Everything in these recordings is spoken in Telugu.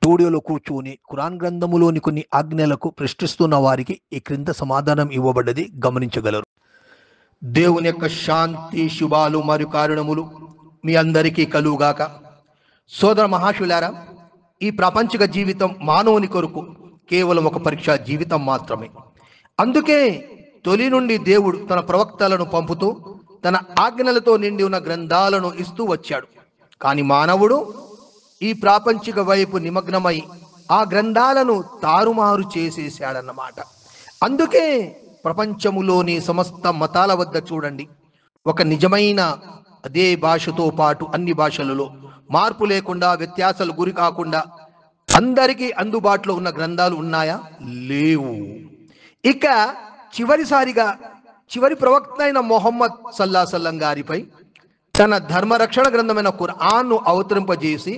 స్టూడియోలో కూర్చుని ఖురాన్ గ్రంథములోని కొన్ని ఆజ్ఞలకు ప్రశ్నిస్తున్న వారికి ఈ క్రింద సమాధానం ఇవ్వబడ్డది, గమనించగలరు. దేవుని యొక్క శాంతి శుభాలు మరియు కారణములు మీ అందరికీ కలుగాక. సోదర మహాశులారా, ఈ ప్రాపంచిక జీవితం మానవుని కొరకు కేవలం ఒక పరీక్షా జీవితం మాత్రమే. అందుకే తొలి నుండి దేవుడు తన ప్రవక్తలను పంపుతూ తన ఆజ్ఞలతో నిండి ఉన్న గ్రంథాలను ఇస్తూ వచ్చాడు. కానీ మానవుడు ఈ ప్రాపంచిక వైపు నిమగ్నమై ఆ గ్రంథాలను తారుమారు చేసేసాడన్నమాట. అందుకే ప్రపంచములోని సమస్త మతాల వద్ద చూడండి, ఒక నిజమైన అదే భాషతో పాటు అన్ని భాషలలో మార్పు లేకుండా, వ్యత్యాసాలు గురి కాకుండా అందరికీ అందుబాటులో ఉన్న గ్రంథాలు ఉన్నాయా? లేవు. ఇక చివరిసారిగా చివరి ప్రవక్త అయిన మొహమ్మద్ సల్లల్లాహు అలైహి వసల్లం గారిపై తన ధర్మరక్షణ గ్రంథమైన ఖురాన్ను అవతరింపజేసి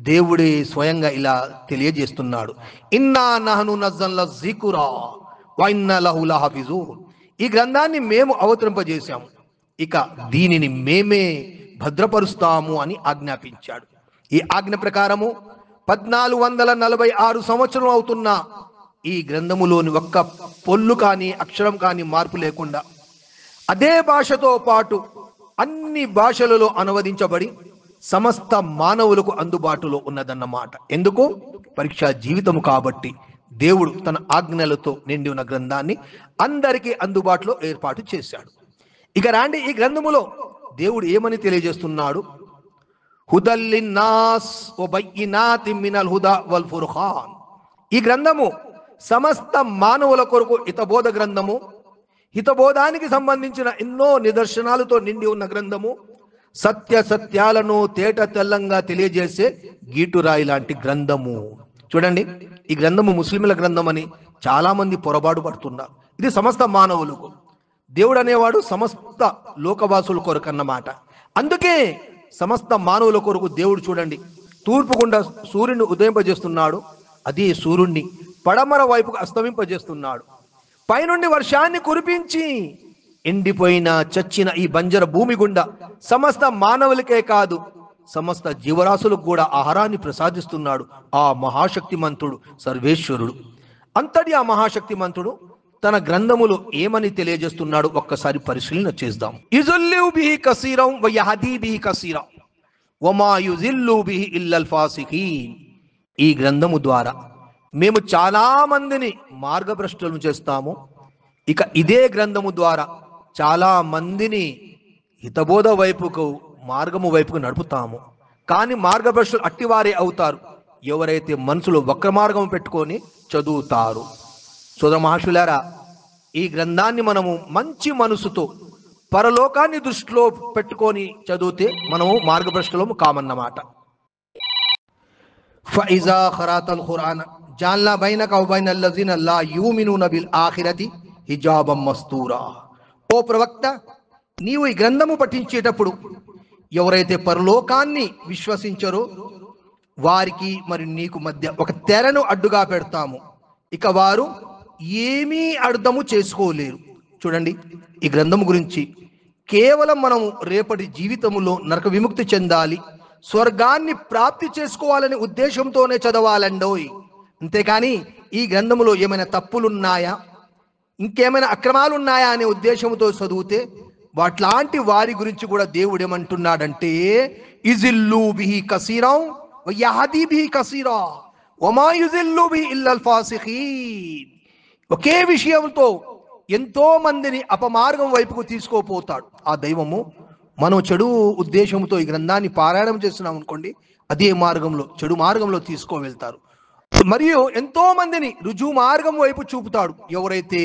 దేవుడే స్వయంగా ఇలా తెలియజేస్తున్నాడు, ఇన్నా నహను నజ్జల్నా జిక్రా వ ఇన్నా లహు లహాఫిజూన్. ఈ గ్రంథాన్ని మేము అవతరింపజేశాము, ఇక దీనిని మేమే భద్రపరుస్తాము అని ఆజ్ఞాపించాడు. ఈ ఆజ్ఞ ప్రకారము 1446 సంవత్సరం అవుతున్న ఈ గ్రంథములోని ఒక్క పొల్లు కానీ అక్షరం కానీ మార్పు లేకుండా అదే భాషతో పాటు అన్ని భాషలలో అనువదించబడి సమస్త మానవులకు అందుబాటులో ఉన్నదన్నమాట. ఎందుకు? పరీక్షా జీవితము కాబట్టి దేవుడు తన ఆజ్ఞలతో నిండి ఉన్న గ్రంథాన్ని అందరికీ అందుబాటులో ఏర్పాటు చేశాడు. ఇక రాండి, ఈ గ్రంథములో దేవుడు ఏమని తెలియజేస్తున్నాడు? హుదల్లిన్నాస్ వ బయ్యినాతిన్ మినల్ హుదా వల్ ఫుర్ఖాన్. ఈ గ్రంథము సమస్త మానవుల కొరకు హితబోధ గ్రంథము, హితబోధానికి సంబంధించిన ఎన్నో నిదర్శనాలతో నిండి ఉన్న గ్రంథము, సత్య సత్యాలను తేట తెల్లంగా తెలియజేసే గీటురాయి లాంటి గ్రంథము. చూడండి, ఈ గ్రంథము ముస్లింల గ్రంథం అని చాలా మంది పొరపాటు పడుతున్నారు. ఇది సమస్త మానవులకు, దేవుడు అనేవాడు సమస్త లోకవాసుల కొరకు అన్నమాట. అందుకే సమస్త మానవుల కొరకు దేవుడు చూడండి, తూర్పు గుండా సూర్యుని ఉదయింపజేస్తున్నాడు, అదే సూర్యుడిని పడమర వైపుకు అస్తమింపజేస్తున్నాడు. పైనుండి వర్షాన్ని కురిపించి ఎండిపోయిన చచ్చిన ఈ బంజర భూమి గుండా సమస్త మానవులకే కాదు సమస్త జీవరాశులకు కూడా ఆహారాన్ని ప్రసాదిస్తున్నాడు ఆ మహాశక్తిమంతుడు సర్వేశ్వరుడు. అంతటి ఆ మహాశక్తిమంతుడు తన గ్రంథములో ఏమని తెలియజేస్తున్నాడు ఒక్కసారి పరిశీలన చేద్దాం. యుజిల్లు బిహి కసీరం వ యహదీ బిహి కసీరా వమా యుజిల్లు బిహి ఇల్లల్ ఫాసికీన్. ఈ గ్రంథము ద్వారా మేము చాలా మందిని మార్గభ్రష్టులను చేస్తాము, ఇక ఇదే గ్రంథము ద్వారా చాలా మందిని హితబోధ వైపుకు, మార్గము వైపుకు నడుపుతాము. కానీ మార్గభ్రష్టులు అట్టివారే అవుతారు ఎవరైతే మనసులో వక్ర మార్గం పెట్టుకొని చదువుతారు. సోదర మహాశులారా, ఈ గ్రంథాన్ని మనము మంచి మనసుతో పరలోకాన్ని దృష్టిలో పెట్టుకొని చదివితే మనము మార్గభ్రష్టులము కామన్నమాట. ఫఇజా ఖరాతల్ ఖురాన్ జాల్నా బైనక వ బైనల్ లజీన లా యూమినూన బిల్ ఆఖిరతి హిజాబం మస్తూరా. ఓ ప్రవక్త, నీవు ఈ గ్రంథము పఠించేటప్పుడు ఎవరైతే పరలోకాన్ని విశ్వసించరో వారికి మరి నీకు మధ్య ఒక తెరను అడ్డుగా పెడతాము, ఇక వారు ఏమీ అర్థము చేసుకోలేరు. చూడండి, ఈ గ్రంథము గురించి కేవలం మనము రేపటి జీవితంలో నరక విముక్తి చెందాలి, స్వర్గాన్ని ప్రాప్తి చేసుకోవాలనే ఉద్దేశంతోనే చదవాలండోయ్. అంతేకాని ఈ గ్రంథములో ఏమైనా తప్పులున్నాయా, ఇంకేమైనా అక్రమాలు ఉన్నాయా అనే ఉద్దేశంతో చదివితే వాట్లాంటి వారి గురించి కూడా దేవుడు ఏమంటున్నాడంటే, ఇజిల్లు బిహి కసీరం వ యహదీ బిహి కసీరా వమా యుజిల్లు బిహి ఇల్లల్ ఫాసిఖీన్. ఒకే విషయంతో ఎంతో మందిని అపమార్గం వైపుకు తీసుకోపోతాడు ఆ దైవము. మనం చెడు ఉద్దేశంతో ఈ గ్రంథాన్ని పారాయణం చేస్తున్నాం అనుకోండి, అదే మార్గంలో, చెడు మార్గంలో వెళ్తారు. మరియు ఎంతో మందిని రుజువు మార్గం వైపు చూపుతాడు. ఎవరైతే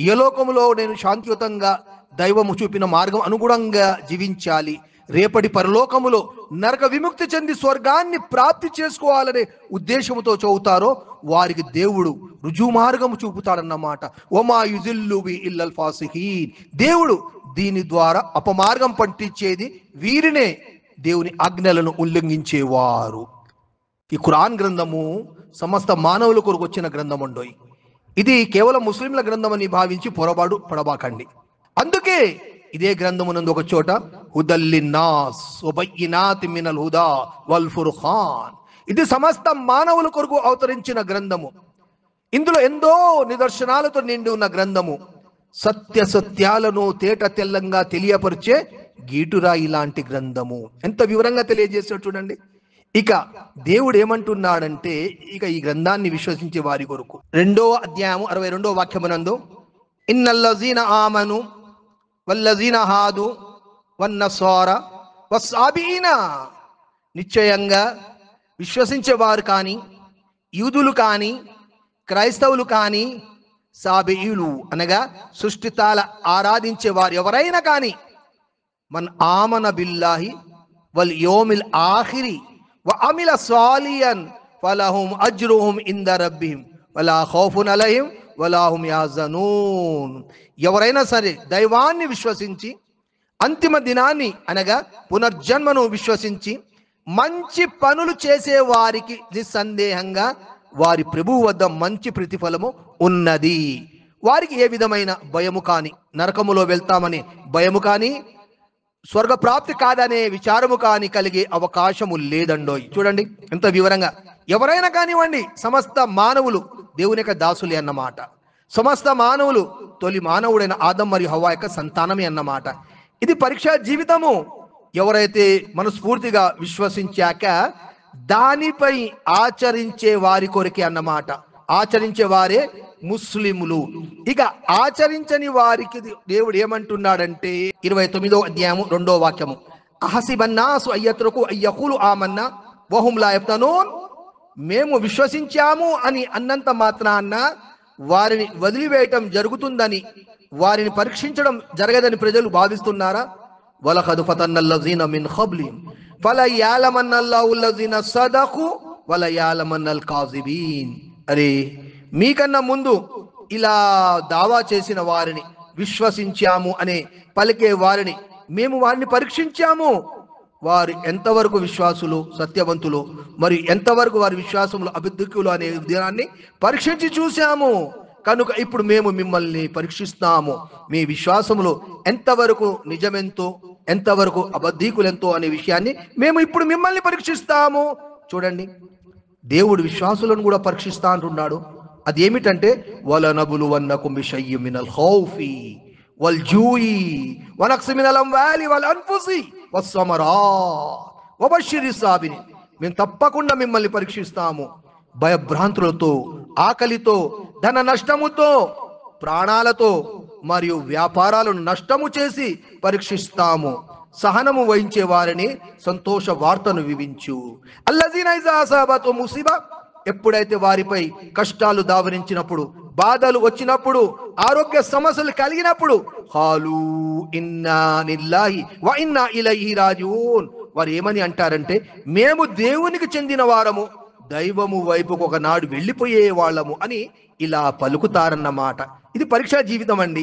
ఈ లోకంలో నేను శాంతియుతంగా దైవము చూపిన మార్గం అనుగుణంగా జీవించాలి, రేపటి పరలోకములో నరక విముక్తి చెంది స్వర్గాన్ని ప్రాప్తి చేసుకోవాలనే ఉద్దేశంతో చదువుతారో వారికి దేవుడు రుజువు మార్గము చూపుతాడన్నమాట. వమా యుజిల్లు బి ఇల్లల్ ఫాసిఖీన్. దేవుడు దీని ద్వారా అపమార్గం పట్టించేది వీరినే, దేవుని ఆజ్ఞలను ఉల్లంఘించేవారు. ఈ ఖురాన్ గ్రంథము సమస్త మానవుల కొరకు వచ్చిన గ్రంథం అండోయ్. ఇది కేవలం ముస్లింల గ్రంథం అని భావించి పొరపాటు పడబాకండి. అందుకే ఇదే గ్రంథమునందు ఒక చోట హుదల్లిన్నాస్ వ బయ్యినాతిన్ మినల్ హుదా వల్ ఫుర్ఖాన్, ఇది సమస్త మానవుల కొరకు అవతరించిన గ్రంథము. ఇందులో ఎంతో నిదర్శనాలతో నిండి ఉన్న గ్రంథము. సత్య సత్యాలను తేట తెల్లంగా తెలియపరిచే గీటురాయి లాంటి గ్రంథము. ఎంత వివరంగా తెలియజేసాడు చూడండి. ఇక దేవుడు ఏమంటున్నాడంటే, ఇక ఈ గ్రంథాన్ని విశ్వసించే వారి కొరకు 2వ అధ్యాయము 62వ వాక్యమునందు, ఇన్నల్లజీన ఆమను వల్లజీన హాదు వన్నస్వార వస్సాబీన, నిశ్చయంగా విశ్వసించేవారు కానీ, యూదులు కానీ, క్రైస్తవులు కానీ, సాబీయులు అనగా సృష్టితాల ఆరాధించేవారు ఎవరైనా కానీ, మన్ ఆమన బిల్లాహి వల్ యోమిల్ ఆఖిరి వ అమిల సాలియన్ ఫలహుం అజ్రుహుం ఇంద రబ్బిహిం వలా ఖౌఫున్ అలైహిం వలా హుం యాజనూన్. ఎవరైనా సరే దైవాన్ని విశ్వసించి, అంతిమ దినాన్ని అనగా పునర్జన్మను విశ్వసించి మంచి పనులు చేసే వారికి నిస్సందేహంగా వారి ప్రభువు వద్ద మంచి ప్రతిఫలము ఉన్నది. వారికి ఏ విధమైన భయము కానీ, నరకములో వెళ్తామని భయము కానీ, స్వర్గ ప్రాప్తి కాదనే విచారము కానీ కలిగే అవకాశము లేదండోయ్. చూడండి ఎంత వివరంగా. ఎవరైనా కానివ్వండి, సమస్త మానవులు దేవుని యొక్క దాసులే అన్నమాట. సమస్త మానవులు తొలి మానవుడైన ఆదం మరియు హవ్వ యొక్క సంతానమే అన్నమాట. ఇది పరీక్షా జీవితము. ఎవరైతే మనస్ఫూర్తిగా విశ్వసించాక దానిపై ఆచరించే వారి కొరకే అన్నమాట. ఆచరించే వారే ముస్లిములు. ఇక ఆచరించని వారికి దేవుడు ఏమంటున్నాడంటే 29వ అధ్యాయము 2వ వాక్యము, అహసిబన్నాసు అయ్యత్రకు అయ్యకులు ఆమన్నా వహుం లా యఫ్తనూన్. మేము విశ్వసించాము అని అన్నంత మాత్రాన వారిని వదిలివేయటం జరుగుతుందని, వారిని పరీక్షించడం జరగదని ప్రజలు భావిస్తున్నారా? వలఖద్ ఫతన్నల్లజీన మిన్ ఖబ్లిహిం ఫలయఅలమన్నల్లాహుల్లజీన సదఖు వలయఅలమన్నల్ కాజిబీన్. అరే, మీకన్నా ముందు ఇలా దావా చేసిన వారిని, విశ్వసించాము అనే పలికే వారిని మేము వారిని పరీక్షించాము. వారు ఎంతవరకు విశ్వాసులు, సత్యవంతులు, మరియు ఎంతవరకు వారి విశ్వాసములు అబద్ధికులు అనే విధానాన్ని పరీక్షించి చూశాము. కనుక ఇప్పుడు మేము మిమ్మల్ని పరీక్షిస్తాము. మీ విశ్వాసములు ఎంతవరకు నిజమెంతో, ఎంతవరకు అబద్ధీకులెంతో అనే విషయాన్ని మేము ఇప్పుడు మిమ్మల్ని పరీక్షిస్తాము. చూడండి, దేవుడు విశ్వాసులను కూడా పరీక్షిస్తా అంటున్నాడు. అదేమిటంటే వలనబులువన్నకుం బిషయ్యిన్ మినల్ ఖౌఫి వల్ జూయి వనక్సి మినల్ అమ్వాలి వల్ అన్ఫుసి వస్సమరాత్ వబషిరిస్ సాబిరీన్. మేము తప్పకుండా మిమ్మల్ని పరీక్షిస్తాము. భయభ్రాంతులతో, ఆకలితో, ధన నష్టముతో, ప్రాణాలతో మరియు వ్యాపారాలను నష్టము చేసి పరీక్షిస్తాము. సహనము వహించే వారిని సంతోష వార్తను వివించు. అల్లజీనా ఇజా అసాబతు ముసిబా, ఎప్పుడైతే వారిపై కష్టాలు దావరించినప్పుడు, బాధలు వచ్చినప్పుడు, ఆరోగ్య సమస్యలు కలిగినప్పుడు, ఖాలూ ఇన్నా లిల్లాహి వ ఇన్నా ఇలైహి రాజిఊన్. వారు ఏమని అంటారంటే, మేము దేవునికి చెందిన వారము, దైవము వైపుకు ఒకనాడు వెళ్ళిపోయే వాళ్ళము అని ఇలా పలుకుతారన్నమాట. ఇది పరీక్షా జీవితం అండి.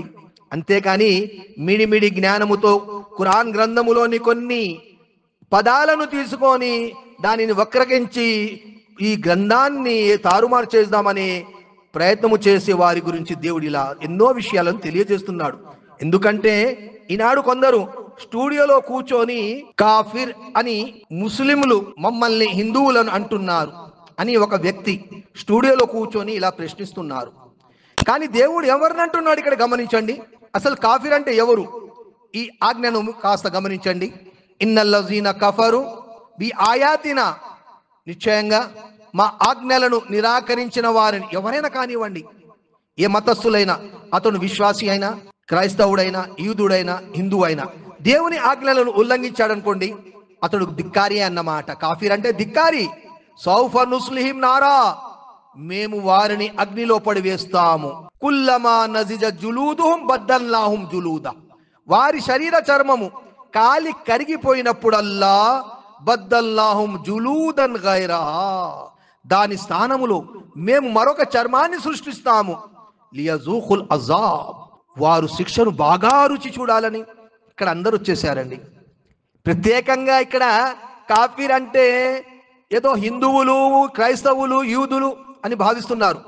అంతేకాని మిడిమిడి జ్ఞానముతో ఖురాన్ గ్రంథములోని కొన్ని పదాలను తీసుకొని దానిని వక్రగించి ఈ గ్రంథాన్ని తారుమారు చేద్దామనే ప్రయత్నము చేసే వారి గురించి దేవుడు ఇలా ఎన్నో విషయాలను తెలియజేస్తున్నాడు. ఎందుకంటే ఈనాడు కొందరు స్టూడియోలో కూర్చొని కాఫిర్ అని ముస్లింలు మమ్మల్ని హిందువులను అంటున్నారు అని ఒక వ్యక్తి స్టూడియోలో కూర్చొని ఇలా ప్రశ్నిస్తున్నారు. కానీ దేవుడు ఎవరిని అంటున్నాడు ఇక్కడ గమనించండి. అసలు కాఫిర్ అంటే ఎవరు? ఈ ఆజ్ఞను కాస్త గమనించండి. ఇన్నల్లజీన కఫరు బి ఆయాతిన, నిశ్చయంగా మా ఆజ్ఞలను నిరాకరించిన వారిని, ఎవరైనా కానివ్వండి, ఏ మతస్థులైనా, అతను విశ్వాసి అయినా, క్రైస్తవుడైనా, యూదుడైనా, హిందూ అయినా, దేవుని ఆజ్ఞలను ఉల్లంఘించాడనుకోండి, అతడు ధిక్కారి అన్నమాట. కాఫీర్ అంటే ధిక్కారి. సౌఫ నుస్లిహిం నారా, మేము వారిని అగ్నిలో పడివేస్తాము. కుల్లమా నజిజ జులూదుహుం బద్దల్నాహుం జులూదా, వారి శరీర చర్మము కాలి కరిగిపోయినప్పుడల్లా బద్దల్నాహుం జులూదన్ గైరా, దాని స్థానములో మేము మరొక చర్మాన్ని సృష్టిస్తాము. లియజూఖుల్ అజాబ్, వారు శిక్షను బాగా రుచి చూడాలని. ఇక్కడ అందరూ వచ్చేసారండి. ప్రత్యేకంగా ఇక్కడ కాఫీర్ అంటే ఏదో హిందువులు, క్రైస్తవులు, యూదులు అని భావిస్తున్నారు.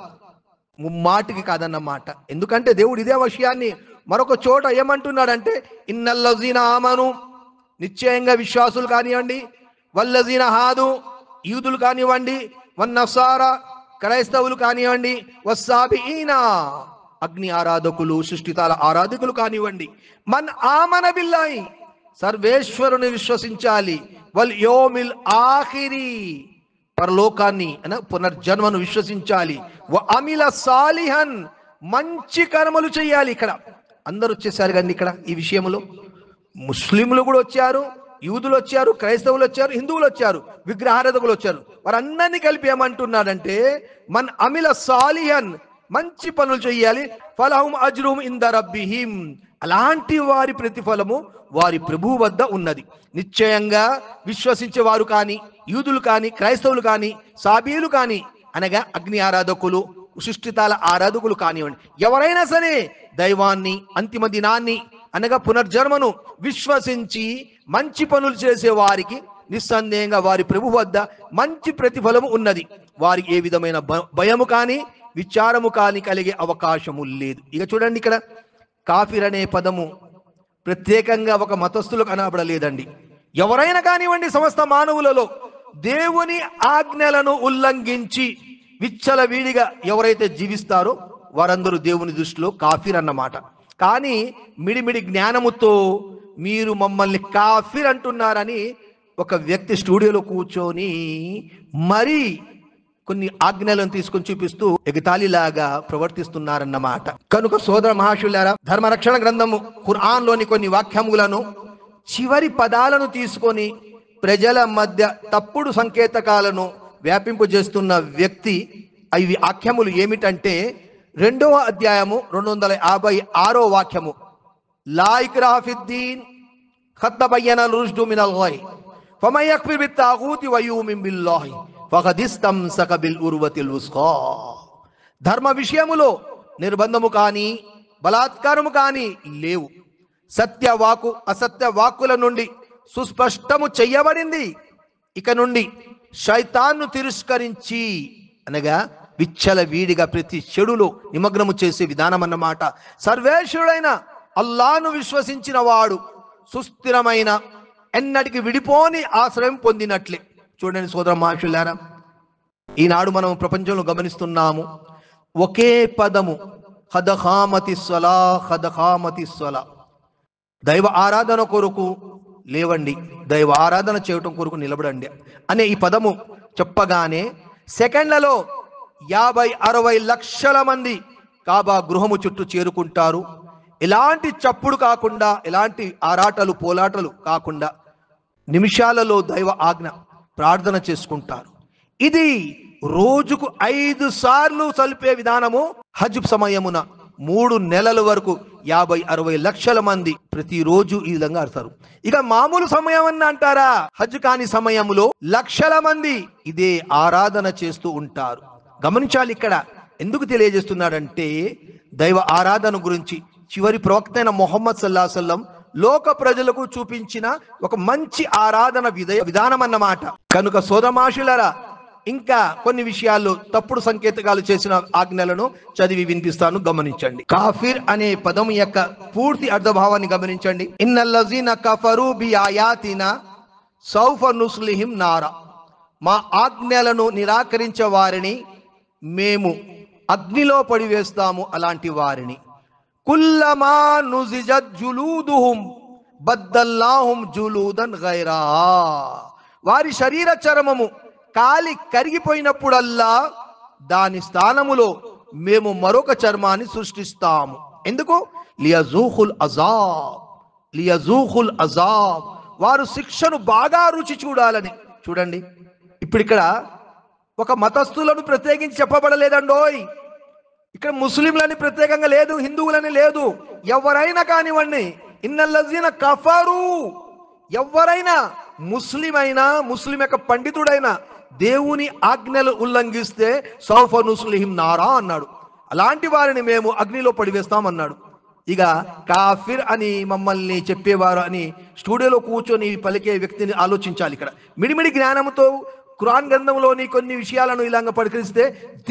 ముమ్మాటికి కాదన్నమాట. ఎందుకంటే దేవుడు ఇదే విషయాన్ని మరొక చోట ఏమంటున్నాడంటే, ఇన్నల్లజీన ఆమను, నిశ్చయంగా విశ్వాసులు కానివ్వండి, వల్లజీన హాదు, యూదులు కానివ్వండి, వన్నసారా క్రైస్తవులు కానివ్వండి, వస్సాబిఈనా అగ్ని ఆరాధకులు సృష్టితాల ఆరాధకులు కానివ్వండి, మన్ ఆమన బిల్లాహి సర్వేశ్వరుని విశ్వసించాలి, వల్ యోమిల్ ఆఖిరి పరలోకాన్ని పునర్జన్మను విశ్వసించాలి, వ అమిల సాలిహన్ మంచి కర్మలు చేయాలి. ఇక్కడ అందరూ వచ్చేసారు కానీ ఇక్కడ ఈ విషయంలో ముస్లింలు కూడా వచ్చారు, యూదులు వచ్చారు, క్రైస్తవులు వచ్చారు, హిందువులు వచ్చారు, విగ్రహారాధకులు వచ్చారు. వారందరినీ కలిపి ఏమంటున్నాడంటే మన్ అమిల సాలిహన్ మంచి పనులు చేయాలి, ఫలహుం అజ్రుహుం ఇంద రబ్బిహిం అలాంటి వారి ప్రతిఫలము వారి ప్రభువు వద్ద ఉన్నది. నిశ్చయంగా విశ్వసించే వారు కానీ, యూదులు కానీ, క్రైస్తవులు కానీ, సాబీలు కానీ అనగా అగ్ని ఆరాధకులు సృష్టితాల ఆరాధకులు కానివ్వండి, ఎవరైనా సరే దైవాన్ని, అంతిమ దినాన్ని అనగా పునర్జన్మను విశ్వసించి మంచి పనులు చేసే వారికి నిస్సందేహంగా వారి ప్రభు వద్ద మంచి ప్రతిఫలము ఉన్నది. వారికి ఏ విధమైన భయము కానీ విచారము కానీ కలిగే అవకాశము లేదు. ఇక చూడండి, ఇక్కడ కాఫిర్ అనే పదము ప్రత్యేకంగా ఒక మతస్థులకు అనబడలేదండి. ఎవరైనా కానివ్వండి, సమస్త మానవులలో దేవుని ఆజ్ఞలను ఉల్లంఘించి విచ్చలవిడిగా ఎవరైతే జీవిస్తారో వారందరూ దేవుని దృష్టిలో కాఫిర్ అన్నమాట. కానీ మిడిమిడి జ్ఞానముతో మీరు మమ్మల్ని కాఫిర్ అంటున్నారని ఒక వ్యక్తి స్టూడియోలో కూర్చొని మరీ కొన్ని ఆజ్ఞలను తీసుకొని చూపిస్తూ ఎగతాళిలాగా ప్రవర్తిస్తున్నారన్నమాట. కనుక సోదర మహాశులారా, ధర్మరక్షణ గ్రంథము ఖురాన్లోని కొన్ని వాక్యములను చివరి పదాలను తీసుకొని ప్రజల మధ్య తప్పుడు సంకేతకాలను వ్యాపింపజేస్తున్న వ్యక్తి. ఇవి వాక్యములు ఏమిటంటే 2వ అధ్యాయము 256వ వాక్యము, లా ఇక్రాహ ఫిద్దీన్ ఖద్ తబయ్యన రుష్దు మినల్ గయ్ ఫమన్ యక్ఫిర్ బిత్తాగూతి వయుమిన్ బిల్లాహి ఫఖద్ ఇస్తంసక బిల్ ఉర్వతిల్ వుస్కా. ధర్మ విషయములో నిర్బంధము కానీ బలాత్కారము కానీ లేవు. సత్యవాకు అసత్య వాక్కుల నుండి సుస్పష్టము చెయ్యబడింది. ఇక నుండి శైతాన్ను తిరస్కరించి అనగా విచ్చల వీడిగా ప్రతి చెడులో నిమగ్నము చేసే విధానం అన్నమాట. సర్వేశ్వరుడైన అల్లాను విశ్వసించిన వాడు సుస్థిరమైన ఎన్నటికి విడిపోని ఆశ్రయం పొందినట్లే. చూడండి సోదర మహాశులారా, ఈనాడు మనం ప్రపంచంలో గమనిస్తున్నాము ఒకే పదము ఖదఖామతి స్వలా, ఖదఖామతి స్వలా. దైవ ఆరాధన కొరకు లేవండి, దైవ ఆరాధన చేయటం కొరకు నిలబడండి అనే ఈ పదము చెప్పగానే సెకండ్లలో 50-60 లక్షల మంది కాబా గృహము చుట్టూ చేరుకుంటారు. ఎలాంటి చప్పుడు కాకుండా, ఎలాంటి ఆరాటలు పోలాటలు కాకుండా నిమిషాలలో దైవ ఆజ్ఞ ప్రార్థన చేసుకుంటారు. ఇది రోజుకు 5 సార్లు సల్పే విధానము. హజ్ సమయమున 3 నెలల వరకు 50-60 లక్షల మంది ప్రతిరోజు ఈ విధంగా ఆడతారు. ఇక మామూలు సమయం అని అంటారా, హజ్ కాని సమయంలో లక్షల మంది ఇదే ఆరాధన చేస్తూ ఉంటారు. గమనించాలి, ఇక్కడ ఎందుకు తెలియజేస్తున్నాడంటే దైవ ఆరాధన గురించి చివరి ప్రవక్త అయిన ముహమ్మద్ సల్లల్లాహు అలైహి వసల్లం లోక ప్రజలకు చూపించిన ఒక మంచి ఆరాధన విధానం అన్నమాట. కనుక సోదరమాషులారా, ఇంకా కొన్ని విషయాల్లో తప్పుడు సంకేతకాలు చేసిన ఆజ్ఞలను చదివి వినిపిస్తాను, గమనించండి. కాఫిర్ అనే పదం యొక్క పూర్తి అర్థభావాన్ని గమనించండి. ఇన్నల్లజీన కఫరు బి ఆయాతినా సౌఫ నుస్లిహిం నారా. మా ఆజ్ఞలను నిరాకరించే వారిని మేము అగ్నిలో పడివేస్తాము, అలాంటి వారిని. కుల్లమా నుజిజత్ జులూదుహుం బద్దల్నాహుం జులూదన్ గైరా. వారి శరీర చర్మము కాలి కరిగిపోయినప్పుడల్లా దాని స్థానములో మేము మరొక చర్మాన్ని సృష్టిస్తాము. ఎందుకు? లియజూఖుల్ అజాబ్, లియజూఖుల్ అజాబ్. వారు శిక్షను బాగా రుచి చూడాలని. చూడండి, ఇప్పుడు ఇక్కడ ఒక మతస్థులను ప్రత్యేకించి చెప్పబడలేదండోయ్. ఇక్కడ ముస్లింలని ప్రత్యేకంగా లేదు, హిందువులని లేదు, ఎవరైనా కానివ్వండి. ఇన్నల్లజీన కఫరు, ఎవరైనా ముస్లిం అయినా, ముస్లిం యొక్క పండితుడైనా దేవుని ఆజ్ఞలు ఉల్లంఘిస్తే సౌఫ నుస్లిహిం నారా అన్నాడు. అలాంటి వారిని మేము అగ్నిలో పడివేస్తామన్నాడు. ఇక కాఫిర్ అని మమ్మల్ని చెప్పేవారు అని స్టూడియోలో కూర్చొని పలికే వ్యక్తిని ఆలోచించాలి. ఇక్కడ మిడిమిడి జ్ఞానంతో ఖురాన్ గ్రంథంలోని కొన్ని విషయాలను ఇలాగ పరికరిస్తే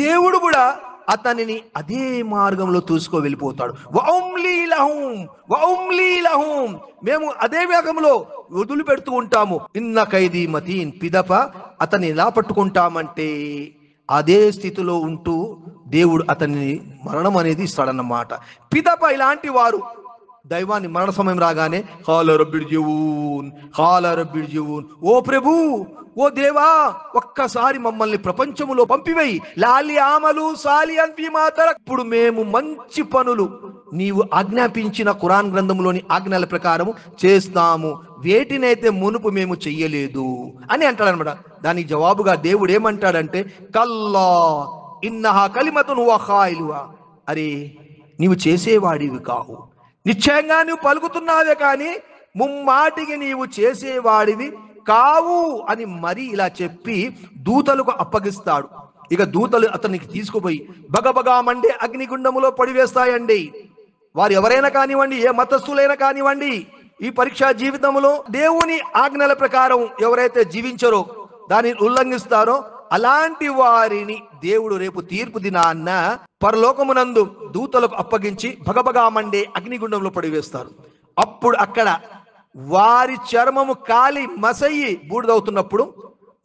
దేవుడు కూడా అతనిని అదే మార్గంలో తూసుకో వెళ్ళిపోతాడు. వౌమ్లీ లహుం వ ఉమ్లీ లహుం, మేము అదే వేగంలో వదిలిపెడుతూ ఉంటాము. ఇన్న ఖైదీ మతీన్, పిదప అతన్ని ఎలా పట్టుకుంటామంటే అదే స్థితిలో ఉంటూ దేవుడు అతన్ని మరణం అనేది ఇస్తాడన్నమాట. పిదప ఇలాంటి వారు దైవాన్ని మరణ సమయం రాగానే ఖాల రబ్బిర్జిఊన్, ఖాల రబ్బిర్జిఊన్, ఓ ప్రభు, ఓ దేవా, ఒక్కసారి మమ్మల్ని ప్రపంచములో పంపివేయి, లాలి ఆమలు సాలియన్ ఫీమా తరక్, ఇప్పుడు మేము మంచి పనులు నీవు ఆజ్ఞాపించిన ఖురాన్ గ్రంథంలోని ఆజ్ఞల ప్రకారం చేస్తాము, వేటినైతే మునుపు మేము చెయ్యలేదు అని అంటాడనమాట. దానికి జవాబుగా దేవుడు ఏమంటాడంటే కల్లా ఇన్నహా కలిమతున్ హువ ఖాయిలుహా, అరే నీవు చేసేవాడివి కావు, నిశ్చయంగా నువ్వు పలుకుతున్నావే కానీ ముమ్మాటికి నీవు చేసేవాడివి కావు అని మరి ఇలా చెప్పి దూతలకు అప్పగిస్తాడు. ఇక దూతలు అతనికి తీసుకుపోయి బగబగా మండే అగ్నిగుండములో పడివేస్తాయండి. వారు ఎవరైనా కానివ్వండి, ఏ మతస్థులైనా కానివ్వండి, ఈ పరీక్షా జీవితంలో దేవుని ఆజ్ఞల ప్రకారం ఎవరైతే జీవించరో, దానిని ఉల్లంఘిస్తారో, అలాంటి వారిని దేవుడు రేపు తీర్పు దినాన్న పరలోకమునందు దూతలకు అప్పగించి భగభగా మండే అగ్నిగుండంలో పడివేస్తారు. అప్పుడు అక్కడ వారి చర్మము కాలి మసయ్యి బూడిదవుతున్నప్పుడు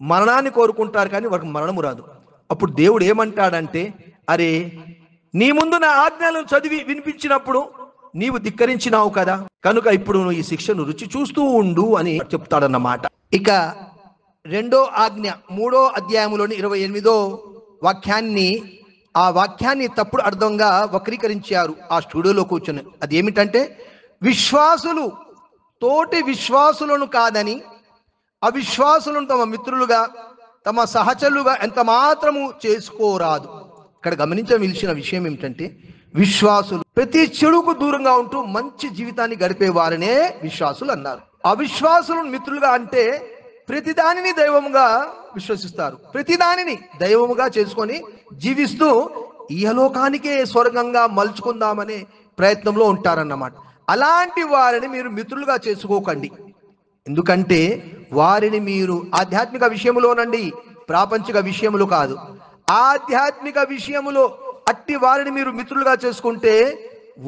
మరణాన్ని కోరుకుంటారు, కానీ వారికి మరణము రాదు. అప్పుడు దేవుడు ఏమంటాడంటే, అరే నీ ముందు నా ఆజ్ఞలను చదివి వినిపించినప్పుడు నీవు ధిక్కరించినావు కదా, కనుక ఇప్పుడు నువ్వు ఈ శిక్షను రుచి చూస్తూ ఉండు అని చెప్తాడన్నమాట. ఇక రెండో ఆజ్ఞ 3వ అధ్యాయంలోని 28వ వాక్యాన్ని, ఆ వాక్యాన్ని తప్పుడు అర్థంగా వక్రీకరించారు ఆ స్టూడియోలో కూర్చొని. అది ఏమిటంటే, విశ్వాసులు తోటి విశ్వాసులను కాదని అవిశ్వాసులను తమ మిత్రులుగా తమ సహచరులుగా ఎంత మాత్రము చేసుకోరాదు. ఇక్కడ గమనించవలసిన విషయం ఏమిటంటే, విశ్వాసులు ప్రతి చెడుకు దూరంగా ఉంటూ మంచి జీవితాన్ని గడిపే వారనే విశ్వాసులు అన్నారు. అవిశ్వాసులను మిత్రులుగా అంటే ప్రతిదానిని దైవముగా విశ్వసిస్తారు, ప్రతిదానిని దైవముగా చేసుకొని జీవిస్తూ ఇహలోకానికే స్వర్గంగా మలుచుకుందామనే ప్రయత్నంలో ఉంటారన్నమాట. అలాంటి వారిని మీరు మిత్రులుగా చేసుకోకండి. ఎందుకంటే వారిని మీరు ఆధ్యాత్మిక విషయములోనండి, ప్రాపంచిక విషయములు కాదు, ఆధ్యాత్మిక విషయములో అట్టి వారిని మీరు మిత్రులుగా చేసుకుంటే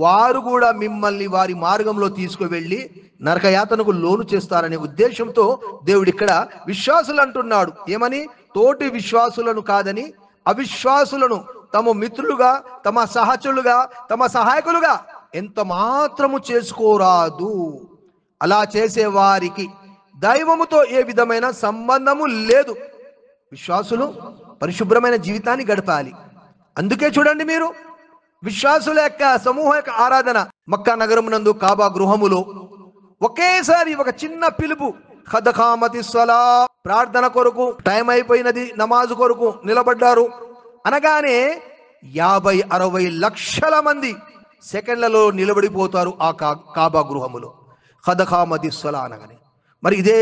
వారు కూడా మిమ్మల్ని వారి మార్గంలో తీసుకువెళ్ళి నరకయాతనకు లోను చేస్తారనే ఉద్దేశంతో దేవుడు ఇక్కడ విశ్వాసులు అంటున్నాడు. ఏమని? తోటి విశ్వాసులను కాదని అవిశ్వాసులను తమ మిత్రులుగా, తమ సహచరులుగా, తమ సహాయకులుగా ఎంత మాత్రము చేసుకోరాదు. అలా చేసే వారికి దైవముతో ఏ విధమైన సంబంధము లేదు. విశ్వాసులు పరిశుభ్రమైన జీవితాన్ని గడపాలి. అందుకే చూడండి, మీరు విశ్వాసుల యొక్క సమూహ యొక్క ఆరాధన మక్కా నగరమునందు కాబా గృహములో ఒకేసారి ఒక చిన్న పిలుపు, ఖద్ ఖామతి స్సలా, ప్రార్థన కొరకు టైం అయిపోయినది, నమాజు కొరకు నిలబడ్డారు అనగానే 50-60 లక్షల మంది సెకండ్లలో నిలబడిపోతారు ఆ కాబా గృహములో. ఖద్ ఖామతి స్సలా అనగానే. మరి ఇదే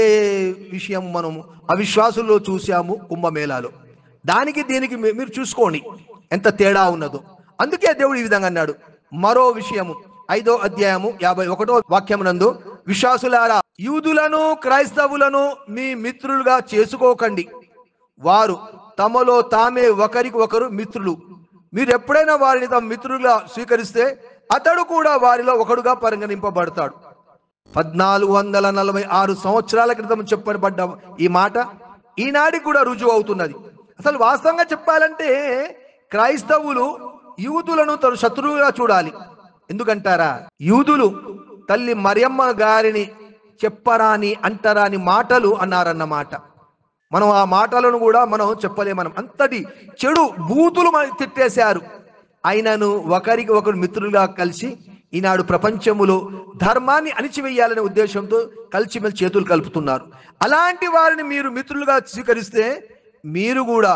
విషయం మనం అవిశ్వాసుల్లో చూసాము కుంభమేళాలో. దానికి దీనికి మీరు చూసుకోండి ఎంత తేడా ఉన్నదో. అందుకే దేవుడు ఈ విధంగా అన్నాడు. మరో విషయము 5వ అధ్యాయము 51వ వాక్యమునందు, విశ్వాసులారా, యూదులను క్రైస్తవులను మీ మిత్రులుగా చేసుకోకండి, వారు తమలో తామే ఒకరికి ఒకరు మిత్రులు. మీరు ఎప్పుడైనా వారిని తమ మిత్రులుగా స్వీకరిస్తే అతడు కూడా వారిలో ఒకడుగా పరిగణింపబడతాడు. 1446 సంవత్సరాల క్రితం చెప్పబడ్డ ఈ మాట ఈనాటికి కూడా రుజువు అవుతున్నది. అసలు వాస్తవంగా చెప్పాలంటే క్రైస్తవులు యూదులను తన శత్రువుగా చూడాలి. ఎందుకంటారా? యూదులు తల్లి మరియమ్మ గారిని చెప్పరాని అంటరాని మాటలు అన్నారన్నమాట. మనం ఆ మాటలను కూడా మనం చెప్పలేమనం, అంతటి చెడు బూతులు మనకి తిట్టేశారు. అయినను ఒకరికి ఒకరు మిత్రులుగా కలిసి ఈనాడు ప్రపంచములో ధర్మాన్ని అణిచివేయాలనే ఉద్దేశంతో కలిసిమెలిసి చేతులు కలుపుతున్నారు. అలాంటి వారిని మీరు మిత్రులుగా స్వీకరిస్తే మీరు కూడా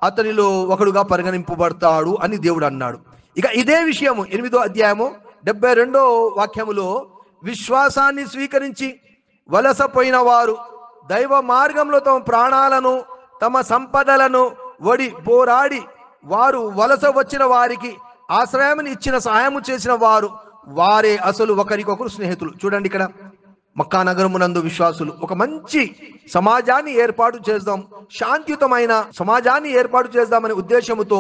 అతనిలో ఒకడుగా పరిగణింపబడతాడు అని దేవుడు అన్నాడు. ఇక ఇదే విషయము 8వ అధ్యాయము 72వ వాక్యములో, విశ్వాసాన్ని స్వీకరించి వలసపోయిన వారు దైవ మార్గంలో తమ ప్రాణాలను తమ సంపదలను వడి పోరాడి వారు వలస వచ్చిన వారికి ఆశ్రయాన్ని ఇచ్చిన సహాయము చేసిన వారు వారే అసలు ఒకరికొకరు స్నేహితులు. చూడండి, ఇక్కడ మక్కా నగరమునందు విశ్వాసులు ఒక మంచి సమాజాన్ని ఏర్పాటు చేద్దాం, శాంతియుతమైన సమాజాన్ని ఏర్పాటు చేద్దామనే ఉద్దేశముతో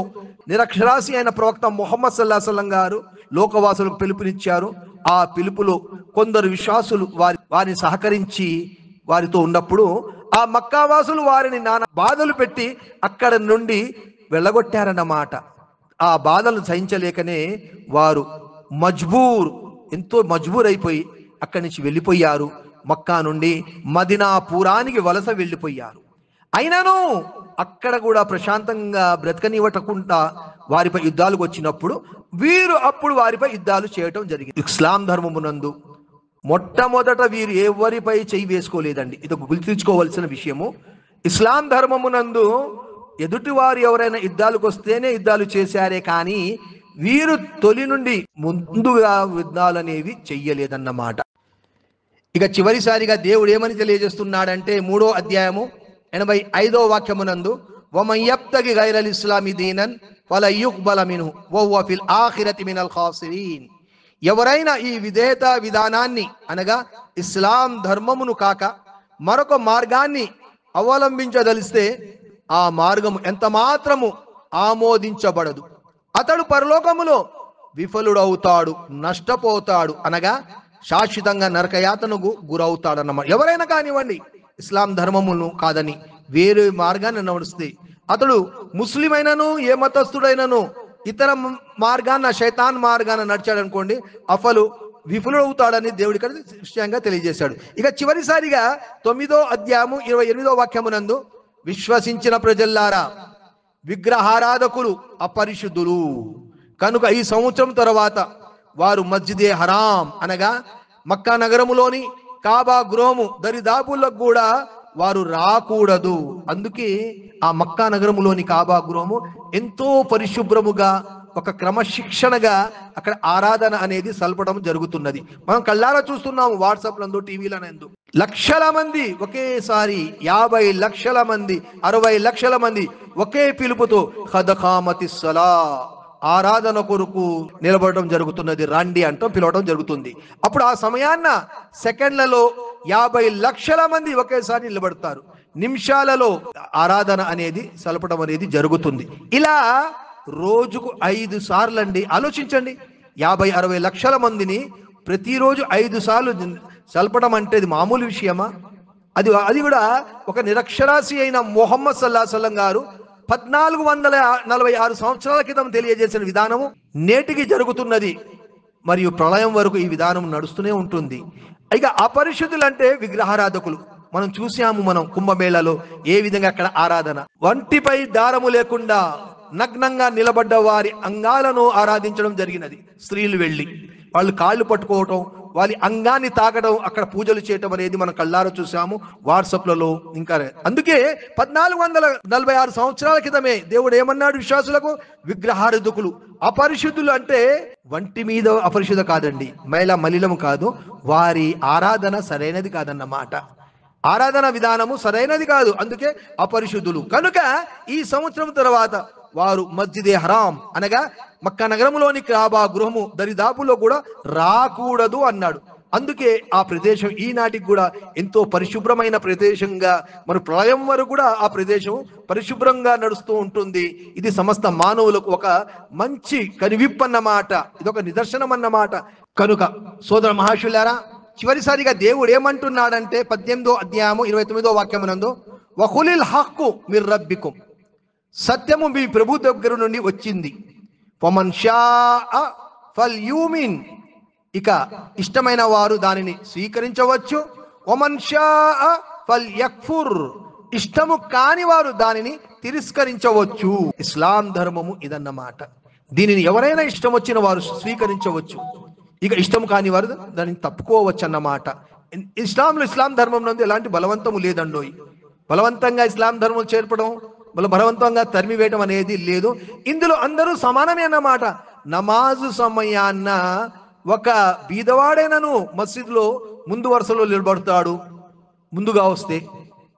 నిరక్షరాసి అయిన ప్రవక్త ముహమ్మద్ సల్లల్లాహు అలైహి వసల్లం గారు లోకవాసులకు పిలుపునిచ్చారు. ఆ పిలుపులో కొందరు విశ్వాసులు వారిని సహకరించి వారితో ఉన్నప్పుడు ఆ మక్కావాసులు వారిని నానా బాధలు పెట్టి అక్కడ నుండి వెళ్ళగొట్టారన్నమాట. ఆ బాధలను సహించలేకనే వారు ఎంతో మజ్బూర్ అయిపోయి అక్కడి నుంచి వెళ్ళిపోయారు. మక్కా నుండి మదీనాపురానికి వలస వెళ్ళిపోయారు. అయినను అక్కడ కూడా ప్రశాంతంగా బ్రతకనివ్వకుండా వారిపై యుద్ధాలకు వచ్చినప్పుడు వీరు అప్పుడు వారిపై యుద్ధాలు చేయటం జరిగింది. ఇస్లాం ధర్మమునందు మొట్టమొదట వీరు ఎవరిపై చేయి వేసుకోలేదండి. ఇది గుర్తుంచుకోవాల్సిన విషయము. ఇస్లాం ధర్మమునందు ఎదుటివారు ఎవరైనా యుద్ధాలకు వస్తేనే యుద్ధాలు చేశారే కానీ వీరు తొలి నుండి ముందుగా యుద్ధాలు అనేవి చెయ్యలేదన్నమాట. ఇక చివరిసారిగా దేవుడు ఏమని తెలియజేస్తున్నాడంటే 3వ అధ్యాయము 85వ వాక్యమునందు వమన్ యబ్తగి గైరల్ ఇస్లామి దీనన్ ఫల యుక్బల మిన్హు వహువ ఫిల్ ఆఖిరతి మినల్ ఖాసిరీన్. ఎవరైనా ఈ విధేయత విధానాన్ని అనగా ఇస్లాం ధర్మమును కాక మరొక మార్గాన్ని అవలంబించదలిస్తే ఆ మార్గము ఎంత మాత్రము ఆమోదించబడదు. అతడు పరలోకములో విఫలుడవుతాడు, నష్టపోతాడు, అనగా శాశ్వతంగా నరకయాతనకు గురవుతాడన్నమాట. ఎవరైనా కానివ్వండి ఇస్లాం ధర్మమును కాదని వేరే మార్గాన్ని నడుస్తే అతడు ముస్లిం అయినను ఏ మతస్థుడైనను ఇతర మార్గాన్న శైతాన్ మార్గాన్ని నడిచాడు అనుకోండి విఫలుడవుతాడని దేవుడి ఇక్కడ విషయంగా తెలియజేశాడు. ఇక చివరిసారిగా 9వ అధ్యాయము 28వ వాక్యమునందు విశ్వసించిన ప్రజల్లారా, విగ్రహారాధకులు అపరిశుద్ధులు కనుక ఈ సంవత్సరం తర్వాత వారు మస్జిదే హరాం అనగా మక్కా నగరములోని కాబా గృహము దరిదాపులకు కూడా వారు రాకూడదు. అందుకే ఆ మక్కా నగరములోని కాబా గృహము ఎంతో పరిశుభ్రముగా ఒక క్రమశిక్షణగా అక్కడ ఆరాధన అనేది సల్పడం జరుగుతున్నది. మనం కళ్ళారా చూస్తున్నాము, వాట్సాప్లందు టీవీలనందు లక్షల మంది ఒకేసారి 50 లక్షల మంది 60 లక్షల మంది ఒకే పిలుపుతో ఖదఖామతి సలా ఆరాధన కొరకు నిలబడటం జరుగుతున్నది, రండి అంటూ పిలవడం జరుగుతుంది. అప్పుడు ఆ సమయాన్న సెకండ్లలో 50 లక్షల మంది ఒకేసారి నిలబడతారు. నిమిషాలలో ఆరాధన అనేది సలపడం అనేది జరుగుతుంది. ఇలా రోజుకు 5 సార్లు అండి. ఆలోచించండి, 50-60 లక్షల మందిని ప్రతిరోజు 5 సార్లు సల్పడం అంటే అది మామూలు విషయమా? అది కూడా ఒక నిరక్షరాసి అయిన ముహమ్మద్ సల్లల్లాహు అలైహి వసల్లం గారు 1446 సంవత్సరాల క్రితం తెలియజేసిన విధానము నేటికి జరుగుతున్నది. మరియు ప్రళయం వరకు ఈ విధానం నడుస్తూనే ఉంటుంది. ఇక అపరిశుద్ధులు అంటే విగ్రహారాధకులు. మనం చూసాము, మనం కుంభమేళలో ఏ విధంగా అక్కడ ఆరాధన, వంటిపై దారము లేకుండా నగ్నంగా నిలబడ్డ వారి అంగాలను ఆరాధించడం జరిగినది. స్త్రీలు వెళ్ళి వాళ్ళు కాళ్ళు పట్టుకోవటం, వాళ్ళ అంగాన్ని తాకడం, అక్కడ పూజలు చేయటం అనేది మనం కళ్ళారా చూసాము వాట్సాప్లలో. ఇంకా అందుకే 1446 సంవత్సరాల క్రితమే దేవుడు ఏమన్నాడు విశ్వాసులకు? విగ్రహారాధకులు అపరిశుద్ధులు అంటే వంటి మీద అపరిశుద్ధ కాదండి, మలినము కాదు, వారి ఆరాధన సరైనది కాదన్నమాట. ఆరాధన విధానము సరైనది కాదు, అందుకే అపరిశుద్ధులు. కనుక ఈ సంవత్సరం తర్వాత వారు మస్జిదే హరాం అనగా మక్కా నగరంలోని కాబా గృహము దరిదాపులో కూడా రాకూడదు అన్నాడు. అందుకే ఆ ప్రదేశం ఈనాటికి కూడా ఎంతో పరిశుభ్రమైన ప్రదేశంగా, మన ప్రళయం వరకు కూడా ఆ ప్రదేశం పరిశుభ్రంగా నడుస్తూ ఉంటుంది. ఇది సమస్త మానవులకు ఒక మంచి కనివిప్పన్నమాట, ఇదొక నిదర్శనం అన్నమాట. కనుక సోదర మహాశులారా, చివరిసారిగా దేవుడు ఏమంటున్నాడంటే 18వ అధ్యాయము 29వ వాక్యమునందు వఖులిల్ హక్కు మిర్ రబ్బికుం, సత్యము మీ ప్రభు దగ్గర నుండి వచ్చింది. ఫమన్ షాఅ ఫల్యూమిన్, ఇక ఇష్టమైన వారు దానిని స్వీకరించవచ్చు. వమన్ షాఅ ఫల్యక్ఫుర్, ఇష్టము కాని వారు దానిని తిరస్కరించవచ్చు. ఇస్లాం ధర్మము ఇదన్నమాట. దీనిని ఎవరైనా ఇష్టం వచ్చిన వారు స్వీకరించవచ్చు, ఇక ఇష్టం కాని వారు దానిని తప్పుకోవచ్చు అన్నమాట. ఇస్లాం ధర్మం నందు ఎలాంటి బలవంతము లేదండోయ్. బలవంతంగా ఇస్లాం ధర్మం చేర్పడం, బలవంతంగా తరిమివేయడం అనేది లేదు. ఇందులో అందరూ సమానమే అన్నమాట. నమాజు సమయాన్న ఒక బీదవాడైనను మస్జిద్లో ముందు వరుసలో నిలబడతాడు ముందుగా వస్తే,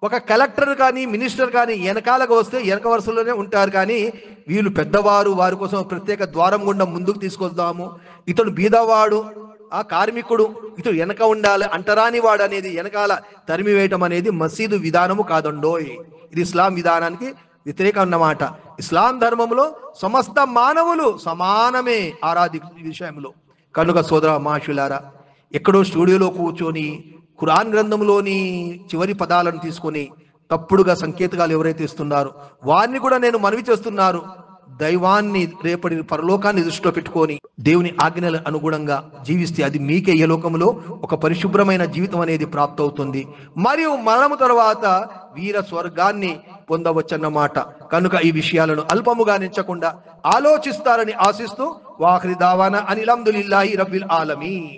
ఒక కలెక్టర్ కానీ మినిస్టర్ కానీ వెనకాలకు వస్తే వెనక వరుసలోనే ఉంటారు. కానీ వీళ్ళు పెద్దవారు, వారి కోసం ప్రత్యేక ద్వారం గుండా ముందుకు తీసుకొద్దాము, ఇతడు బీదవాడు, ఆ కార్మికుడు, ఇతడు వెనక ఉండాలి, అంటరాని వాడు అనేది వెనకాల తరిమివేయటం అనేది మసీదు విధానము కాదండోయ్. ఇది ఇస్లాం విధానానికి వ్యతిరేకం అన్నమాట. ఇస్లాం ధర్మంలో సమస్త మానవులు సమానమే ఆరాధి విషయంలో. కనుక సోదర మహాశులారా, ఎక్కడో స్టూడియోలో కూర్చొని ఖురాన్ గ్రంథంలోని చివరి పదాలను తీసుకొని తప్పుడుగా సంకేతాలు ఎవరైతే ఇస్తున్నారో వారిని కూడా నేను మనవి చేస్తున్నారు. దైవాన్ని, రేపటి పరలోకాన్ని దృష్టిలో పెట్టుకొని దేవుని ఆజ్ఞల అనుగుణంగా జీవిస్తే అది మీకే ఈ లోకంలో ఒక పరిశుభ్రమైన జీవితం అనేది ప్రాప్తవుతుంది. మరియు మరణము తర్వాత వీర స్వర్గాన్ని పొందవచ్చన్నమాట. కనుక ఈ విషయాలను అల్పముగా నించకుండా ఆలోచిస్తారని ఆశిస్తూ వాఖిరి దావానా అనిల్ హమ్దులిల్లాహి రబ్బిల్ ఆలమీన్.